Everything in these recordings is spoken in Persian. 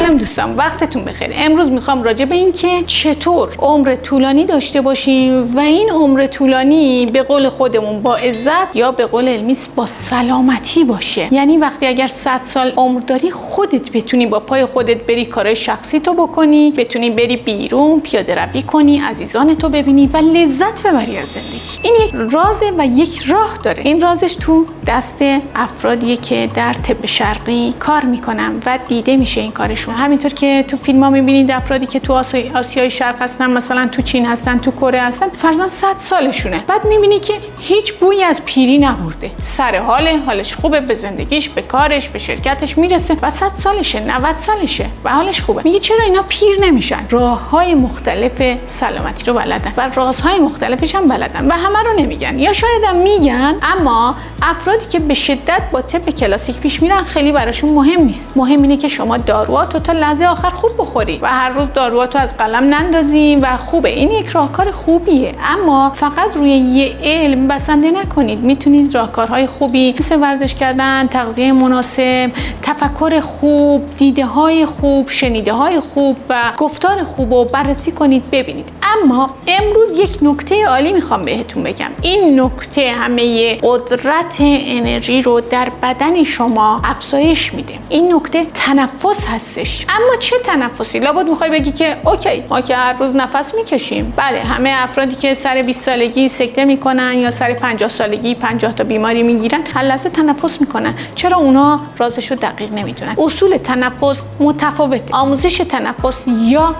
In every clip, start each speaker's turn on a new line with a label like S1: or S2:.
S1: سلام دوستان، وقتتون بخیر. امروز میخوام راجع به این که چطور عمر طولانی داشته باشیم و این عمر طولانی به قول خودمون با عزت یا به قول علمی با سلامتی باشه. یعنی وقتی اگر 100 سال عمر داری خودت بتونی با پای خودت بری کارهای شخصی تو بکنی، بتونی بری بیرون پیاده روی کنی، عزیزانتو ببینی و لذت ببری از زندگی. این یک رازه و یک راه داره. این رازش تو دست افرادیه که در طب شرقی کار میکنن و دیده میشه این کارشون. همینطور که تو فیلم ها میبینید افرادی که تو آسیای شرق هستن، مثلا تو چین هستن، تو کره هستن، فرضاً 100 سالشونه. بعد میبینی که هیچ بویی از پیری نبرده، سر حالش خوبه، به زندگیش، به کارش، به شرکتش میرسه و 100 سالشه، 90 سالشه و حالش خوبه. میگه چرا اینا پیر نمیشن؟ راههای مختلف سلامتی رو بلدن و رازهای مختلفش هم بلدن و همه رو نمیگن، یا شاید هم میگن، اما افرادی که به شدت با طب کلاسیک پیش میرن خیلی براشون مهم نیست. مهم اینه که شما داروهاتو تا لحظه آخر خوب بخوری و هر روز داروهاتو از قلم نندازی و خوبه. این یک راهکار خوبیه، اما فقط روی یه علم بسنده نکنید. میتونید راهکارهای خوبی مثل ورزش کردن، تغذیه مناسب، تفکر خوب، دیده های خوب، شنیده های خوب و گفتار خوب رو بررسی کنید، ببینید. اما امروز یک نکته عالی میخوام بهتون بگم. این نکته همه قدرت انرژی رو در بدن شما افزایش میده. این نکته تنفس هستش. اما چه تنفسی؟ لابد میخوای بگی که اوکی، ما که هر روز نفس میکشیم. بله، همه افرادی که سر 20 سالگی سکته میکنن یا سر 50 سالگی 50 تا بیماری میگیرن، هر لحظه تنفس میکنن. چرا اونا رازشو دقیق نمیدونن؟ اصول تنفس متفاوته. آموزش تنفس یا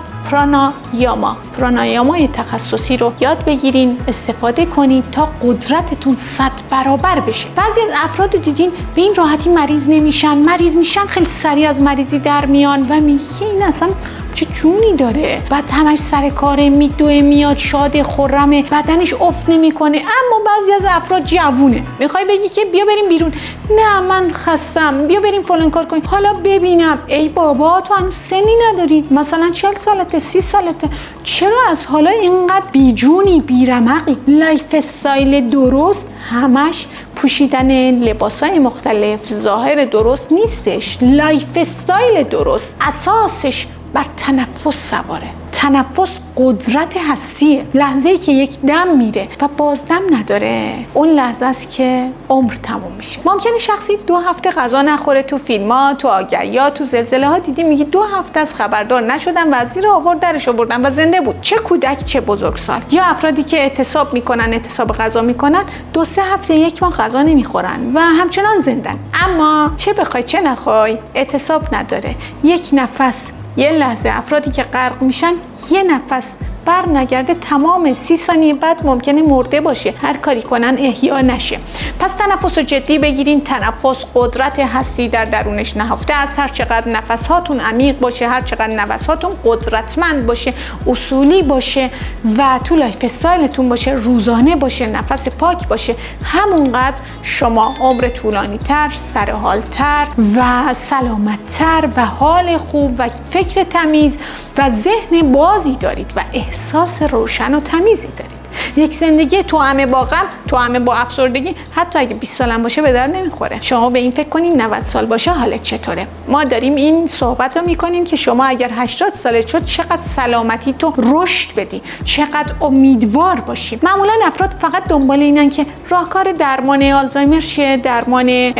S1: پرانایامای تخصصی رو یاد بگیرین، استفاده کنید تا قدرتتون 100 برابر بشه. بعضی از افراد رو دیدین به این راحتی مریض نمیشن، مریض میشن خیلی سریع از مریضی در میان و میگه این اصلا چه جونی داره، بعد همش سر کاره، میدوه، میاد، شاد، خرمه، بدنش افت نمیکنه. اما بعضی از افراد جوونه، میخوای بگی که بیا بریم بیرون، نه من خستم، بیا بریم فلان کار کنیم، حالا ببینم. ای بابا، تو هم سنی نداری، مثلا 40 سالته، 30 سالته، چرا از حالا اینقدر بیجونی، بیرمقی؟ لایف استایل درست همش پوشیدن لباسای مختلف، ظاهر درست نیستش. لایف استایل درست اساسش بر تنفس سواره. تنفس قدرت هستیه. لحظه‌ای که یک دم میره و بازدم نداره، اون لحظه است که عمر تموم میشه. ممکنه شخصی 2 هفته غذا نخوره، تو فیلم‌ها، تو آگهی‌ها، تو زلزله‌ها دیدی میگه 2 هفته از خبردار نشدن و از زیر آورد درش آوردن و زنده بود. چه کودک چه بزرگسال. یا افرادی که اعتصاب میکنن، اعتصاب غذا میکنن، 2-3 هفته 1 ماه غذا نمیخورن و همچنان زندن. اما چه بخوای چه نخوای، اعتصاب نداره. یک نفس، یه لحظه افرادی که غرق میشن، یه نفس بر نگرده تمام 30 ثانیه بعد ممکنه مرده باشه، هر کاری کنن احیا نشه. پس تنفس رو جدی بگیرین. تنفس قدرت هستی در درونش نهفته است. هر چقدر نفساتون عمیق باشه، هر چقدر نفساتون قدرتمند باشه، اصولی باشه و تو لایف استایلتون باشه، روزانه باشه، نفس پاک باشه، همونقدر شما عمر طولانی تر، سرحالتر و سلامتتر و حال خوب و فکر تمیز و ذهن بازی دارید و احساس روشن و تمیزی دارید. یک زندگی توأم با غم، توأم با افسردگی، حتی اگه 20 سالم باشه به در نمیخوره. شما به این فکر کنین 90 سال باشه حالت چطوره. ما داریم این صحبت رو میکنیم که شما اگر 80 سالت شد چقدر سلامتی تو رشد بدی، چقدر امیدوار باشی. معمولا افراد فقط دنبال اینن که راهکار درمان آلزایمر چیه، درمان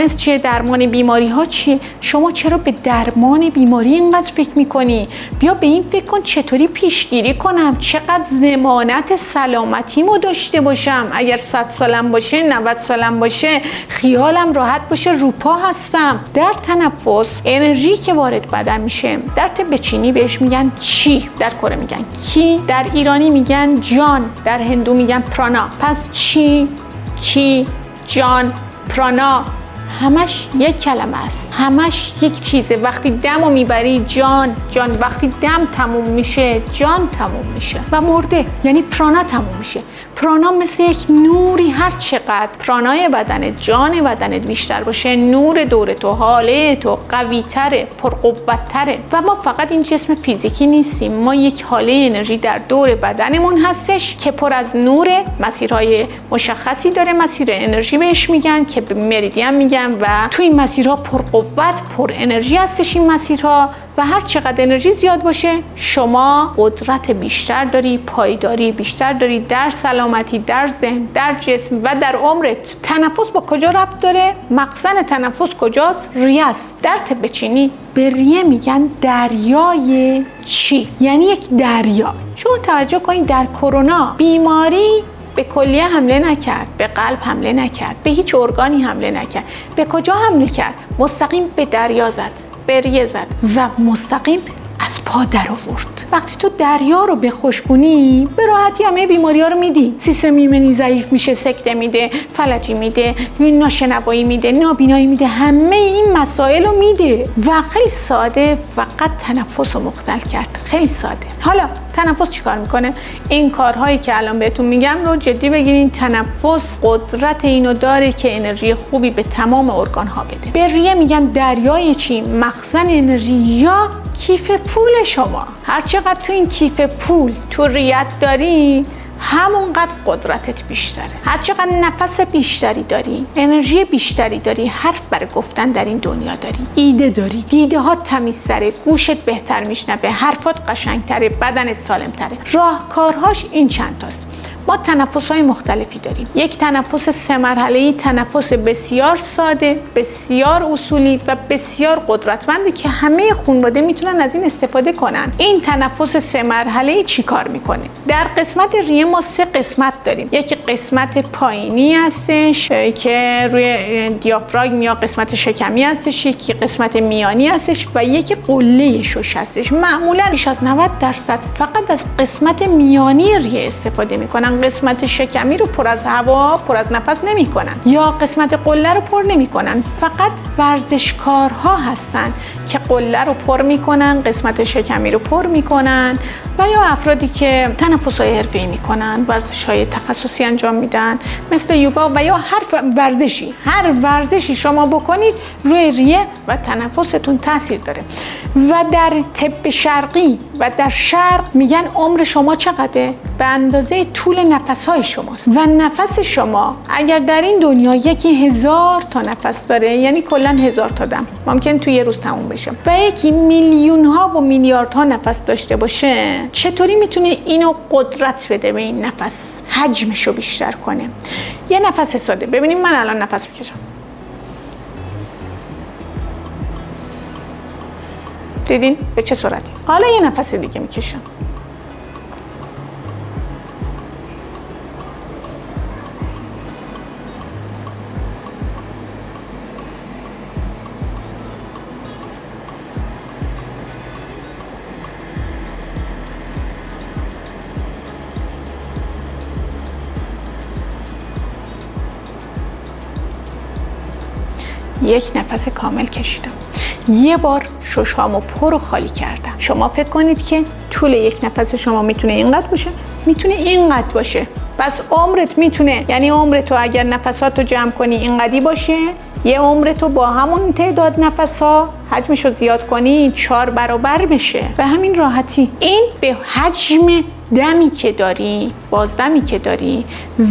S1: MS چیه، درمان بیماری ها چیه. شما چرا به درمان بیماری اینقدر فکر میکنی؟ بیا به این فکر کن چطوری پیشگیری کنم، چقدر ضمانت سلامتیمو داشته باشم. اگر 100 سالم باشه، 90 سالم باشه، خیالم راحت باشه، روپا هستم. در تنفس انرژی که وارد بدن میشه، در طب چینی بهش میگن چی، در کره میگن کی، در ایرانی میگن جان، در هندو میگن پرانا. پس چی، کی، جان، پرانا همش یک کلمه است، همش یک چیزه. وقتی دمو میبری جان، وقتی دم تموم میشه جان تموم میشه و مرده، یعنی پرانا تموم میشه. پرانا مثل یک نوری، هر چقدر پرانای بدنت، جان بدنت بیشتر باشه، نور دور تو، حاله تو قوی تره، پرقوت و ما فقط این جسم فیزیکی نیستیم، ما یک حاله انرژی در دور بدنمون هستش که پر از نور، مسیرهای مشخصی داره، مسیر انرژی بهش میگن که مریدین میگن، میگم و تو این مسیرها پر قوت، پر انرژی هستش این مسیرها و هر چقدر انرژی زیاد باشه شما قدرت بیشتر داری، پایداری بیشتر داری در سلامتی، در ذهن، در جسم و در عمرت. تنفس با کجا ربط داره؟ مخزن تنفس کجاست؟ ریه است. در طب چینی به ریه میگن دریای چی؟ یعنی یک دریا. شما توجه کنید در کرونا بیماری به کلیه حمله نکرد، به قلب حمله نکرد، به هیچ ارگانی حمله نکرد. به کجا حمله کرد؟ مستقیم به دریا زد، به ریه زد و مستقیم از پا در آورد. وقتی تو دریا رو بخشکونی به راحتی همه بیماری‌ها رو میدی. سیستم ایمنی ضعیف میشه، سکته میده، فلجی میده، ناشنوایی میده، نابینایی میده، همه این مسائل رو میده و خیلی ساده فقط تنفس رو مختل کرد. خیلی ساده. حالا تنفس چیکار میکنه؟ این کارهایی که الان بهتون میگم رو جدی بگیرین. تنفس قدرت اینو داره که انرژی خوبی به تمام ارگان‌ها بده. به ریه میگن دریای چی؟ مخزن انرژی یا کیف پول شما. هر چقدر تو این کیف پول تو ریت داری همونقدر قدرتت بیشتره. هر چقدر نفس بیشتری داری، انرژی بیشتری داری، حرف برای گفتن در این دنیا داری، ایده داری، دیده ها تمیزتره، گوشت بهتر میشنوه، حرفات قشنگتره، بدنت سالمتره. راهکارهاش این چند تاست. ما تنفس‌های مختلفی داریم. یک تنفس 3 مرحله‌ای، تنفس بسیار ساده، بسیار اصولی و بسیار قدرتمنده که همه خانواده میتونن از این استفاده کنن. این تنفس 3 مرحله‌ای چی کار میکنه؟ در قسمت ریه ما 3 قسمت داریم. یک قسمت پایینی هستش که روی دیافراگم یا قسمت شکمی هستش، یک قسمت میانی هستش و یک قله شش هستش. معمولا بیش از 90% فقط از قسمت میانی ریه استفاده میکنن. قسمت شکمی رو پر از هوا، پر از نفس نمی کنن یا قسمت قله رو پر نمی کنن. فقط ورزشکارها هستن که قله رو پر می کنن، قسمت شکمی رو پر می کنن و یا افرادی که تنفس‌های حرفه‌ای می کنن، ورزش‌های تخصصی انجام میدن مثل یوگا و یا هر ورزشی شما بکنید روی ریه و تنفستون تاثیر داره. و در طب شرقی و در شرق میگن عمر شما چقدره؟ به اندازه طول نفس‌های شماست و نفس شما اگر در این دنیا 1000 تا نفس داره یعنی کلاً 1000 تا دم ممکن توی یه روز تموم بشه و یکی میلیون‌ها و میلیاردها نفس داشته باشه، چطوری میتونه اینو قدرت بده به این نفس، حجمشو بیشتر کنه؟ یه نفس ساده ببینیم. من الان نفس میکشم، دیدین به چه صورتی؟ حالا یه نفس دیگه میکشم. یک نفس کامل کشیدم. یه بار ششامو پر و خالی کردم. شما فکر کنید که طول یک نفس شما میتونه اینقدر باشه؟ میتونه اینقدر باشه. پس عمرت میتونه، یعنی عمرتو اگر نفساتو جمع کنی اینقدی باشه، یه عمرتو با همون تعداد نفسا حجمشو زیاد کنی 4 برابر بشه. به همین راحتی. این به حجم دمی که داری، بازدمی که داری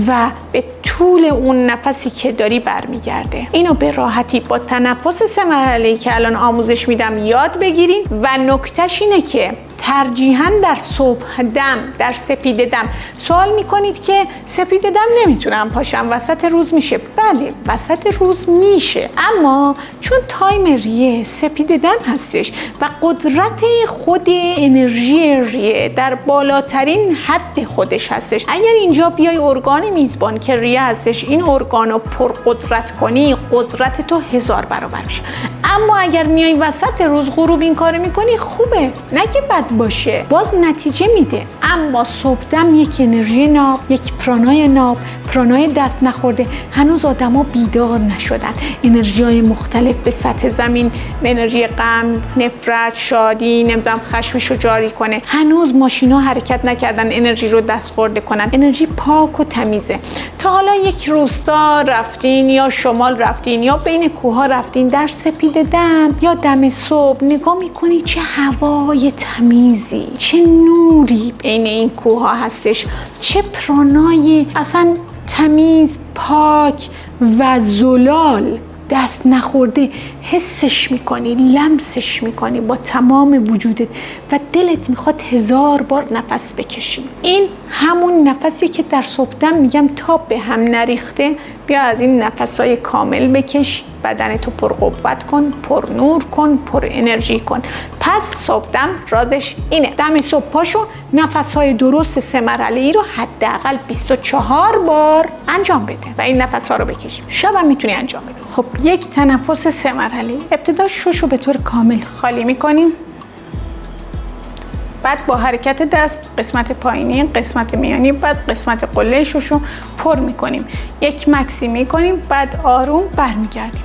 S1: و به طول اون نفسی که داری برمیگرده. اینو به راحتی با تنفس 3 مرحله‌ای که الان آموزش میدم یاد بگیرین و نکتهش اینه که ترجیحاً در صبح دم، در سپید دم. سوال میکنید که سپید دم نمیتونم پاشم، وسط روز میشه؟ بله وسط روز میشه، اما چون تایم ریه سپید دم هستش و قدرت خود انرژی ریه در بالاترین حد خودش هستش، اگر اینجا بیای ارگان میزبان که ریه هستش این ارگانو پر قدرت کنی، قدرت تو 1000 برابر میشه. اما اگر میای وسط روز غروب این کارو میکنی خوبه، نه که بد باشه، باز نتیجه میده. اما صبحدم یک انرژی ناب، یک پرانای ناب، پرانای دست نخورده، هنوز آدما بیدار نشدن. انرژی‌های مختلف به سطح زمین، انرژی غم، نفرت، شادی، نمیدونم خشمشو جاری کنه. هنوز ماشینا حرکت نکردن انرژی رو دستخورده کنن. انرژی پاک و تمیزه. تا حالا یک روستا رفتین یا شمال رفتین یا بین کوه‌ها رفتین، در سپید دم یا دم صبح نگاه میکنی چه هوای تمیزی، چه نوری بین این کوه‌ها هستش، چه پرانای اصلا تمیز، پاک و زلال دست نخورده حسش میکنی، لمسش میکنی با تمام وجودت و دلت میخواد 1000 بار نفس بکشی. این همون نفسی که در صبحدم میگم تا به هم نریخته بیا از این نفسای کامل بکش، بدنتو پرقوت کن، پر نور کن، پر انرژی کن. پس صبحدم رازش اینه. دم صبح پاشو نفسهای درست 3 مرحله‌ای رو حداقل 24 بار انجام بده و این نفس‌ها رو بکش. شبم میتونی انجام بدی. خب یک تنفس 3 مرحله‌ای. ابتدا ششو به طور کامل خالی میکنیم. بعد با حرکت دست قسمت پایینی، قسمت میانی، بعد قسمت قله ششو پر میکنیم. یک مکسی میکنیم، بعد آروم برمیگردیم.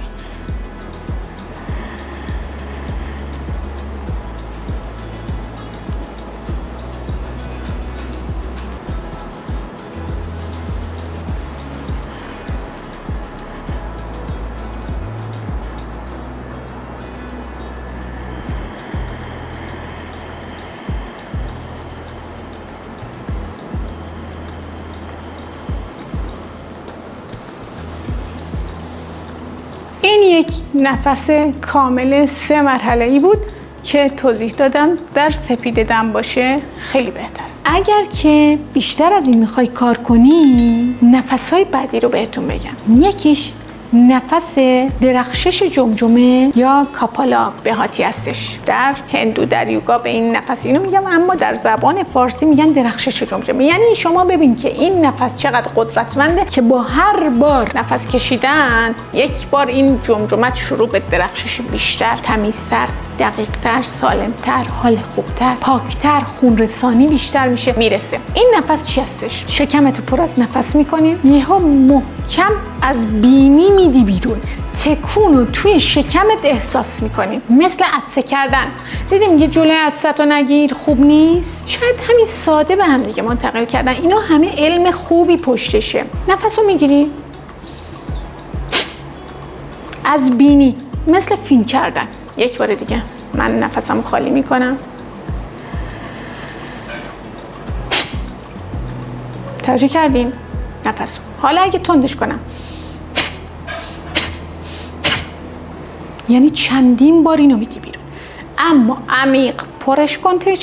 S1: این یک نفس کامل 3 مرحله‌ای بود که توضیح دادم. در سپیده دم باشه خیلی بهتر. اگر که بیشتر از این میخوای کار کنی، نفس‌های بعدی رو بهتون بگم. یکیش نفس درخشش جمجمه یا کاپالا بهاتی هستش. در هندو، در یوگا به این نفس اینو میگم، اما در زبان فارسی میگن درخشش جمجمه. یعنی شما ببین که این نفس چقدر قدرتمنده که با هر بار نفس کشیدن یک بار این جمجمت شروع به درخشش بیشتر، تمیزتر، دقیقتر، سالمتر، حال خوبتر، پاکتر، خونرسانی بیشتر میشه میرسه. این نفس چی هستش؟ شکمتو پر از نفس میکنی، یهو محکم از بینی میدی بیرون، تکون رو توی شکمت احساس میکنی، مثل عطسه کردن. دیدیم یه جلوی عطسه نگیر خوب نیست؟ شاید همین ساده به هم دیگه منتقل کردن. اینا همه علم خوبی پشتشه. نفسو میگیری از بینی، مثل فیلم کردن. یک بار دیگه من نفسمو خالی میکنم. توجه کردین؟ نفسو. حالا اگه تندش کنم، یعنی چندین بار اینو میدی بیرون، اما عمیق پرش کن. توی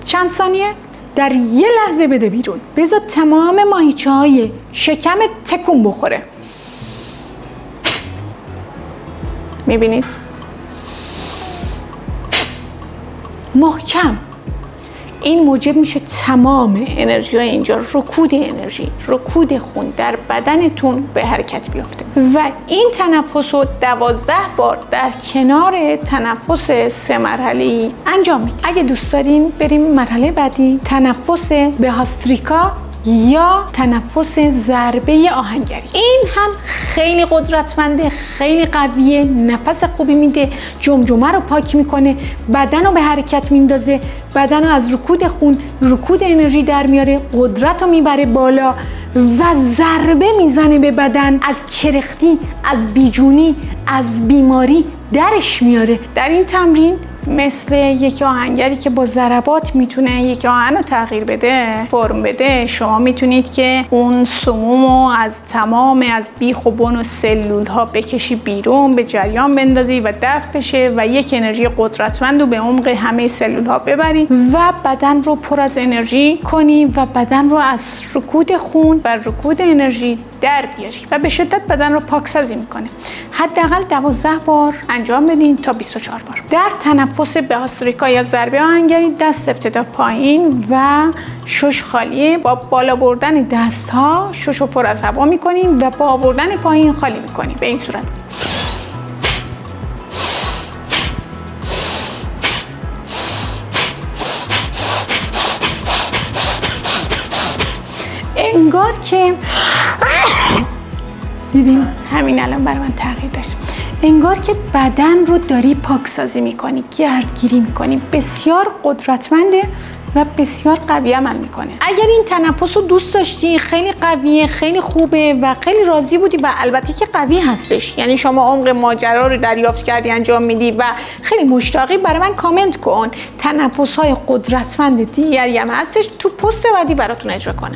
S1: چند ثانیه در یه لحظه بده بیرون. بذار تمام ماهیچه‌های شکمت تکون بخوره. میبینید؟ محکم. این موجب میشه تمام انرژی های اینجا، رکود انرژی، رکود خون در بدنتون به حرکت بیفته. و این تنفس رو 12 بار در کنار تنفس 3 مرحله‌ای انجام میدید. اگه دوست دارین بریم مرحله بعدی، تنفس بهاستریکا یا تنفس ضربه آهنگری. این هم خیلی قدرتمنده، خیلی قویه، نفس خوبی میده، جمجمه رو پاک میکنه، بدن رو به حرکت میندازه، بدن رو از رکود خون، رکود انرژی در میاره، قدرت رو میبره بالا و ضربه میزنه به بدن، از کرختی، از بیجونی، از بیماری درش میاره. در این تمرین مثل یک آهنگری که با ضربات میتونه یک آهنگ رو تغییر بده، فرم بده، شما میتونید که اون سموم رو از تمام از بیخ و بن و سلول ها بکشی بیرون، به جریان بندازی و دفع بشه و یک انرژی قدرتمند رو به عمق همه سلول ها ببری و بدن رو پر از انرژی کنی و بدن رو از رکود خون و رکود انرژی در بیاری و به شدت بدن رو پاکسازی میکنه. حداقل 12 بار انجام بدین تا 24 بار. در تنفس بهاستریکا یا ضربه آهنگری دست ابتدا پایین و شش خالیه. با بالا بردن دست ها شش رو پر از هوا میکنین و با آوردن پایین خالی میکنین. به این صورت. انگار که دیدین همین الان برای من تغییر داشت. انگار که بدن رو داری پاکسازی میکنی، گردگیری میکنی. بسیار قدرتمنده و بسیار قوی عمل میکنه. اگر این تنفس رو دوست داشتی، خیلی قویه، خیلی خوبه و خیلی راضی بودی و البته که قوی هستش، یعنی شما عمق ماجرا رو دریافت کردی، انجام میدی و خیلی مشتاقی، برای من کامنت کن. تنفس های قدرتمند دیگری هم هستش، تو پست بعدی براتون اجرا کنم.